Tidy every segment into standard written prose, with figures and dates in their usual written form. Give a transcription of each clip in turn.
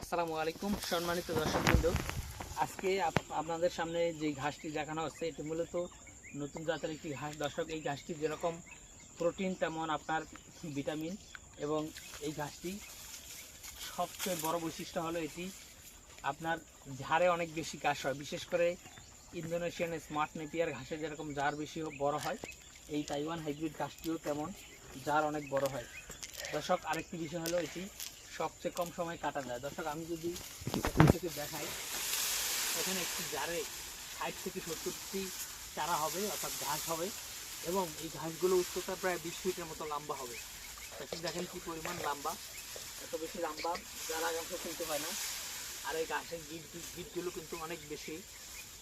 আসসালামু আলাইকুম সম্মানিত দর্শকবৃন্দ। আজকে আপনাদের সামনে যে ঘাসটি দেখানো হচ্ছে এটি মূলত নতুন জাতের একটি ঘাস। দর্শক, এই ঘাসটি যেরকম প্রোটিন তেমন আপনার ভিটামিন, এবং এই ঘাসটি সবচেয়ে বড় বৈশিষ্ট্য হলো এটি আপনার ঝাড়ে অনেক বেশি ঘাস হয়। বিশেষ করে ইন্দোনেশিয়ান স্মার্ট নেপিয়ার ঘাসে যেরকম ঝাড় বেশি বড় হয়, এই তাইওয়ান হাইব্রিড ঘাসটিও তেমন ঝাড় অনেক বড় হয়। দর্শক, আরেকটি বিষয় হলো এটি সবচেয়ে কম সময় কাটা যায়। দর্শক, আমি যদি এখান থেকে দেখাই, এখানে একটি জারে 60 থেকে 70টি চারা হবে, অর্থাৎ ঘাস হবে, এবং এই ঘাসগুলো উচ্চতা প্রায় 20 ফিটের মতো লম্বা হবে। দর্শক, দেখেন কি পরিমাণ লম্বা, এত বেশি লম্বা যারা ঘাসও কিনতে হয় না। আর এই ঘাসের গিটগুলো কিন্তু অনেক বেশি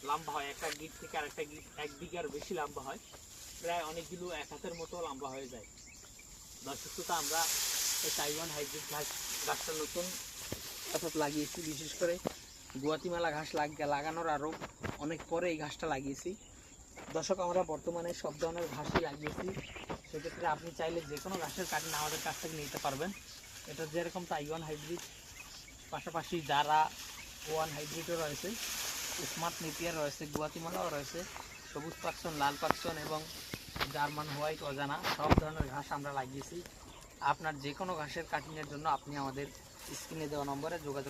লম্বা হয়, একটা গিট থেকে আরেকটা গিট 1 বিঘার বেশি লম্বা হয়, প্রায় অনেকগুলো 1 হাতের মতো লম্বা হয়ে যায়। দর্শক, তো আমরা এই তাইওয়ান হাইব্রিড গাছটা নতুন অর্থাৎ লাগিয়েছি। বিশেষ করে গুয়াতিমালা ঘাস লাগানোর আরও অনেক পরে এই ঘাসটা লাগিয়েছি। দর্শক, আমরা বর্তমানে সব ধরনের ঘাসই লাগিয়েছি। সেক্ষেত্রে আপনি চাইলে যে কোনো ঘাসের কাটিং আমাদের কাছ থেকে নিতে পারবেন। এটা যেরকম তাইওয়ান হাইব্রিড, পাশাপাশি যারা ওয়ান হাইব্রিডও রয়েছে, স্মার্ট নেপিয়ার রয়েছে, গুয়াতিমালাও রয়েছে, সবুজ পার্সন, লাল পার্সন এবং জার্মান হোয়াইট অজানা সব ধরনের ঘাস আমরা লাগিয়েছি। আপনার যে কোনো ঘাসের কাটিংয়ের জন্য আপনি আমাদের স্ক্রিনে দেওয়া নম্বরে যোগাযোগ